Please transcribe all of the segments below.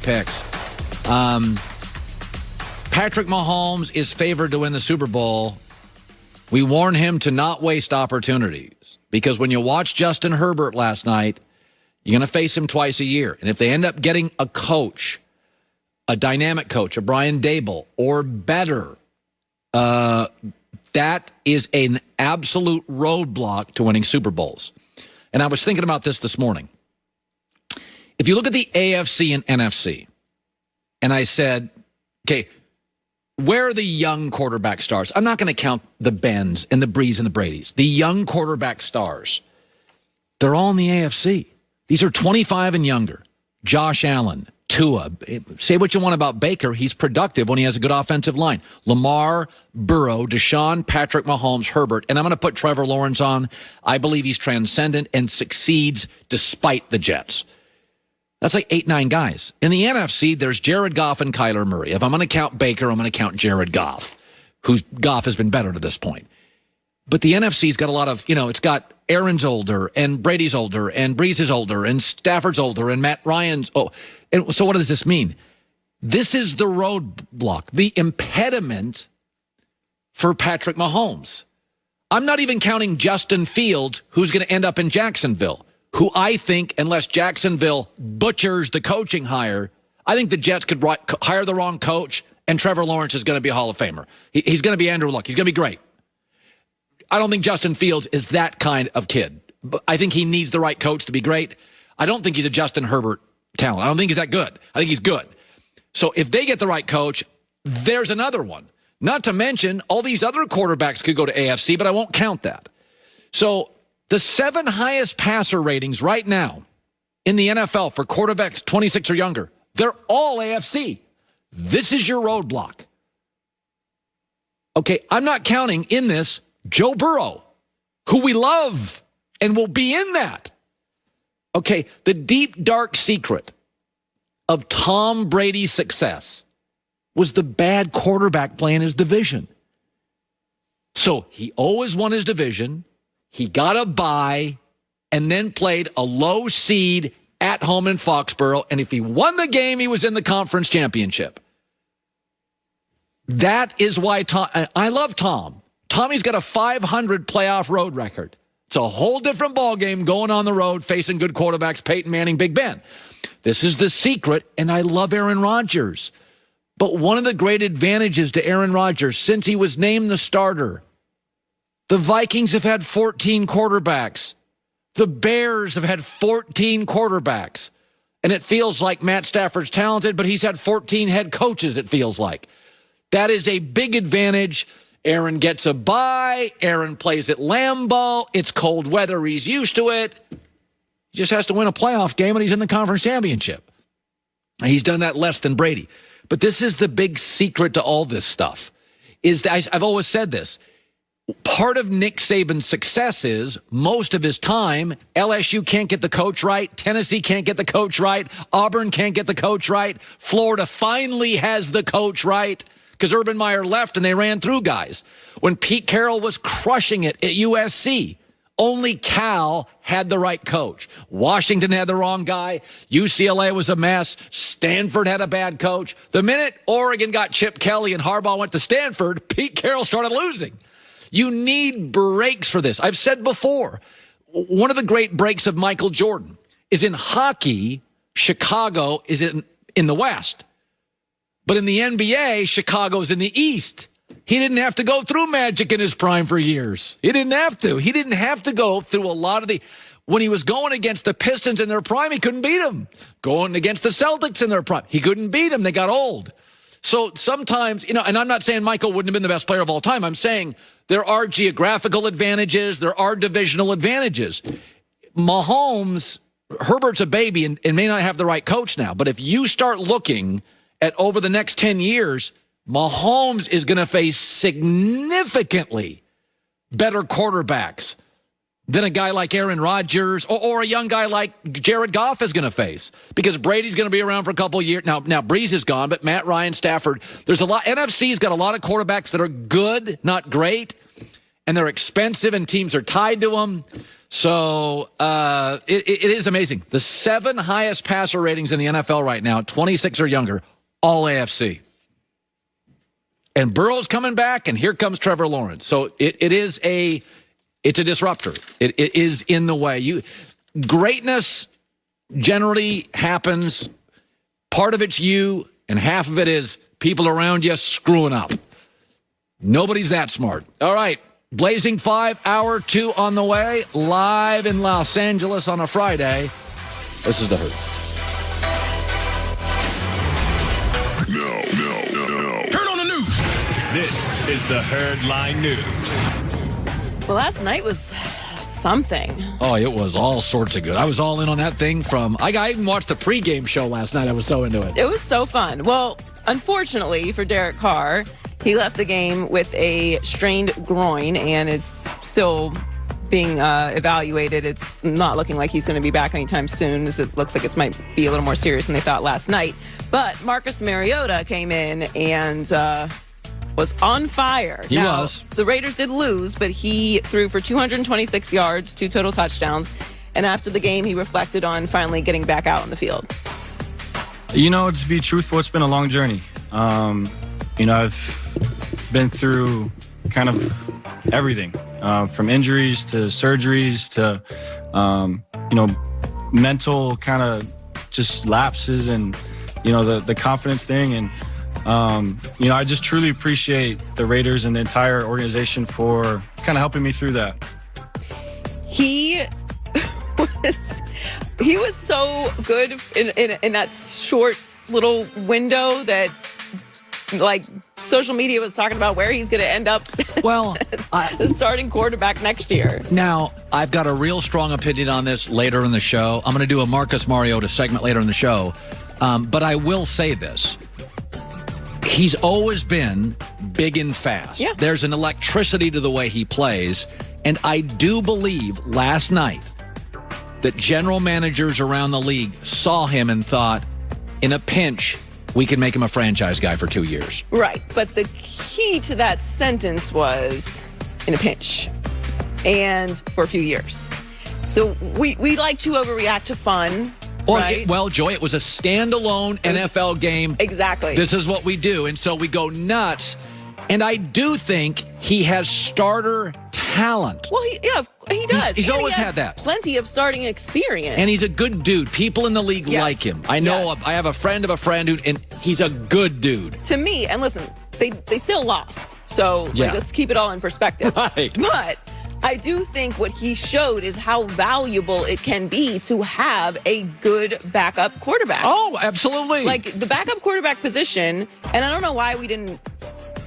picks. Patrick Mahomes is favored to win the Super Bowl. We warn him to not waste opportunities because when you watch Justin Herbert last night, you're going to face him twice a year. And if they end up getting a coach, a dynamic coach, a Brian Dable, or better, that is an absolute roadblock to winning Super Bowls. And I was thinking about this morning. If you look at the AFC and NFC, and I said, okay, where are the young quarterback stars? I'm not going to count the Bens and the Brees and the Bradys. The young quarterback stars, they're all in the AFC. These are 25 and younger. Josh Allen, Tua. Say what you want about Baker. He's productive when he has a good offensive line. Lamar, Burrow, Deshaun, Patrick Mahomes, Herbert. And I'm going to put Trevor Lawrence on. I believe he's transcendent and succeeds despite the Jets. That's like 8, 9 guys. In the NFC, there's Jared Goff and Kyler Murray. If I'm going to count Baker, I'm going to count Jared Goff, whose Goff has been better to this point. But the NFC's got a lot of, it's got Aaron's older, and Brady's older, and Brees is older, and Stafford's older, and Matt Ryan's. And so what does this mean? This is the roadblock, the impediment for Patrick Mahomes. I'm not even counting Justin Fields, who's going to end up in Jacksonville, who I think, unless Jacksonville butchers the coaching hire, I think the Jets could hire the wrong coach, and Trevor Lawrence is going to be a Hall of Famer. He's going to be Andrew Luck. He's going to be great. I don't think Justin Fields is that kind of kid. But I think he needs the right coach to be great. I don't think he's a Justin Herbert talent. I don't think he's that good. I think he's good. So if they get the right coach, there's another one. Not to mention, all these other quarterbacks could go to AFC, but I won't count that. So the 7 highest passer ratings right now in the NFL for quarterbacks 26 or younger, they're all AFC. This is your roadblock. Okay, I'm not counting in this Joe Burrow, who we love and will be in that. Okay, the deep, dark secret of Tom Brady's success was the bad quarterback play in his division. So he always won his division. He got a bye and then played a low seed at home in Foxborough. And if he won the game, he was in the conference championship. That is why I love Tom. Tommy's got a 500 playoff road record. It's a whole different ballgame going on the road, facing good quarterbacks, Peyton Manning, Big Ben. This is the secret, and I love Aaron Rodgers. But one of the great advantages to Aaron Rodgers, since he was named the starter, the Vikings have had 14 quarterbacks. The Bears have had 14 quarterbacks. And it feels like Matt Stafford's talented, but he's had 14 head coaches, it feels like. That is a big advantage. Aaron gets a bye. Aaron plays at Lambeau. It's cold weather. He's used to it. He just has to win a playoff game, and he's in the conference championship. He's done that less than Brady. But this is the big secret to all this stuff, is that I've always said this. Part of Nick Saban's success is most of his time, LSU can't get the coach right. Tennessee can't get the coach right. Auburn can't get the coach right. Florida finally has the coach right, because Urban Meyer left and they ran through guys. When Pete Carroll was crushing it at USC, only Cal had the right coach. Washington had the wrong guy. UCLA was a mess. Stanford had a bad coach. The minute Oregon got Chip Kelly and Harbaugh went to Stanford, Pete Carroll started losing. You need breaks for this. I've said before, one of the great breaks of Michael Jordan is in hockey. Chicago is in the West. But in the NBA, Chicago's in the East. He didn't have to go through Magic in his prime for years. He didn't have to. He didn't have to go through a lot of when he was going against the Pistons in their prime, he couldn't beat them. Going against the Celtics in their prime, he couldn't beat them. They got old. So sometimes, and I'm not saying Michael wouldn't have been the best player of all time. I'm saying there are geographical advantages. There are divisional advantages. Mahomes, Herbert's a baby and may not have the right coach now. But if you start looking at over the next 10 years, Mahomes is going to face significantly better quarterbacks than a guy like Aaron Rodgers or a young guy like Jared Goff is going to face, because Brady's going to be around for a couple of years. Now Brees is gone, but Matt Ryan, Stafford, there's a lot. NFC's got a lot of quarterbacks that are good, not great, and they're expensive, and teams are tied to them. So it is amazing. The 7 highest passer ratings in the NFL right now, 26 or younger, all AFC. And Burrow's coming back, and here comes Trevor Lawrence. So it's a disruptor. It is in the way. Greatness generally happens. Part of it's you, and half of it is people around you screwing up. Nobody's that smart. All right. Blazing 5, hour 2 on the way, live in Los Angeles on a Friday. This is The Herd. No. Turn on the news. This is The Herd Line News. Well, last night was something. Oh, it was all sorts of good. I was all in on that thing from... I even watched the pregame show last night. I was so into it. It was so fun. Well, unfortunately for Derek Carr, he left the game with a strained groin and is still being evaluated. It's not looking like he's going to be back anytime soon, as it looks like it might be a little more serious than they thought last night. But Marcus Mariota came in and was on fire. He was. The Raiders did lose, but he threw for 226 yards, 2 total touchdowns. And after the game, he reflected on finally getting back out on the field. You know, to be truthful, it's been a long journey. I've been through kind of everything, from injuries to surgeries to, mental kind of just lapses and, the confidence thing. And, I just truly appreciate the Raiders and the entire organization for kind of helping me through that. He was so good in that short little window that, like, social media was talking about where he's going to end up. Well, the starting quarterback next year. Now, I've got a real strong opinion on this later in the show. I'm going to do a Marcus Mariota segment later in the show. But I will say this. He's always been big and fast. Yeah. There's an electricity to the way he plays. And I do believe last night that general managers around the league saw him and thought, in a pinch, we can make him a franchise guy for 2 years. Right. But the key to that sentence was in a pinch and for a few years. So we like to overreact to fun. Right? Well, Joy, it was a standalone NFL game. Exactly. This is what we do. And so we go nuts. And I do think he has starter talent. Well, he does. He's always had that. Plenty of starting experience. And he's a good dude. People in the league like him. I know. I have a friend of a friend and he's a good dude. To me, and listen, they still lost. So let's keep it all in perspective. Right. But I do think what he showed is how valuable it can be to have a good backup quarterback. Oh, absolutely. Like the backup quarterback position, and I don't know why we didn't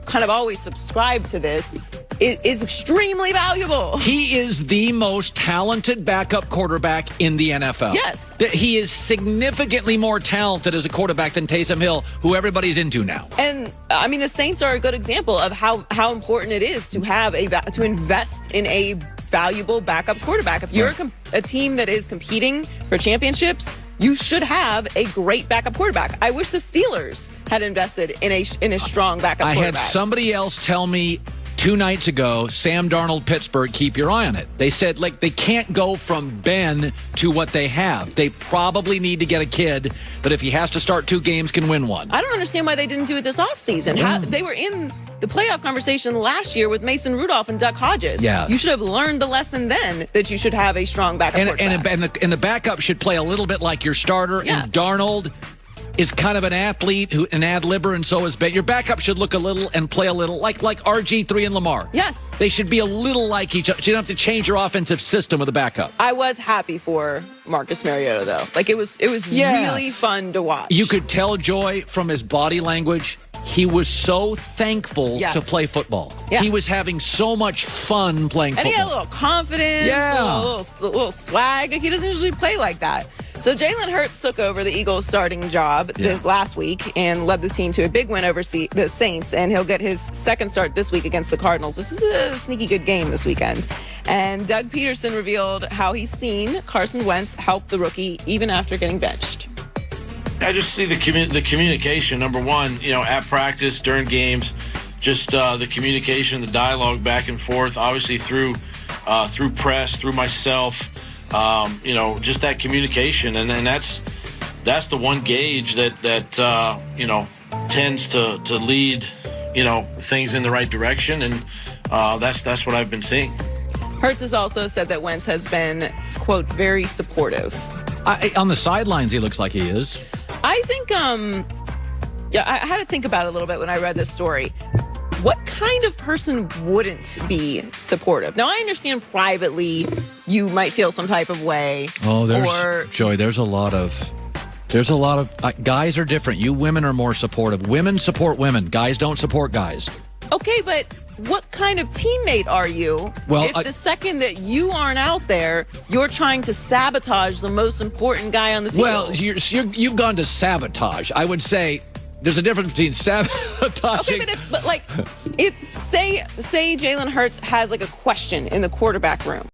kind of always subscribe to this, is extremely valuable. He is the most talented backup quarterback in the NFL. Yes. He is significantly more talented as a quarterback than Taysom Hill, who everybody's into now. And I mean, the Saints are a good example of how important it is to have to invest in a valuable backup quarterback. If you're a team that is competing for championships, you should have a great backup quarterback. I wish the Steelers had invested in a strong backup quarterback. I had somebody else tell me 2 nights ago, Sam Darnold, Pittsburgh, keep your eye on it. They said, like, they can't go from Ben to what they have. They probably need to get a kid that if he has to start 2 games, can win 1. I don't understand why they didn't do it this offseason. They were in the playoff conversation last year with Mason Rudolph and Duck Hodges. Yeah. You should have learned the lesson then that you should have a strong backup quarterback. And the backup should play a little bit like your starter. Yeah. And Darnold is kind of an athlete, an ad-libber, and so is Ben. Your backup should look a little and play a little like RG3 and Lamar. Yes. They should be a little like each other. You don't have to change your offensive system with a backup. I was happy for Marcus Mariota, though. Like, it was really fun to watch. You could tell, Joy, from his body language, he was so thankful to play football. Yeah. He was having so much fun playing football. And he had a little confidence, a little swag. Like, he doesn't usually play like that. So Jalen Hurts took over the Eagles' starting job last week and led the team to a big win over the Saints, and he'll get his second start this week against the Cardinals. This is a sneaky good game this weekend. And Doug Peterson revealed how he's seen Carson Wentz help the rookie even after getting benched. I just see the communication, number one, at practice, during games, just the communication, the dialogue back and forth, obviously through through press, through myself, just that communication. And then that's the one gauge that tends to lead, things in the right direction. And that's what I've been seeing. Hurts has also said that Wentz has been, quote, very supportive. On the sidelines, he looks like he is. I think, I had to think about it a little bit when I read this story. What kind of person wouldn't be supportive? Now, I understand privately you might feel some type of way. Oh, there's a lot of guys are different. You women are more supportive. Women support women. Guys don't support guys. Okay, but what kind of teammate are you if the second that you aren't out there, you're trying to sabotage the most important guy on the field? Well, you've gone to sabotage. I would say there's a difference between sabotaging. Okay, but if say Jalen Hurts has like a question in the quarterback room.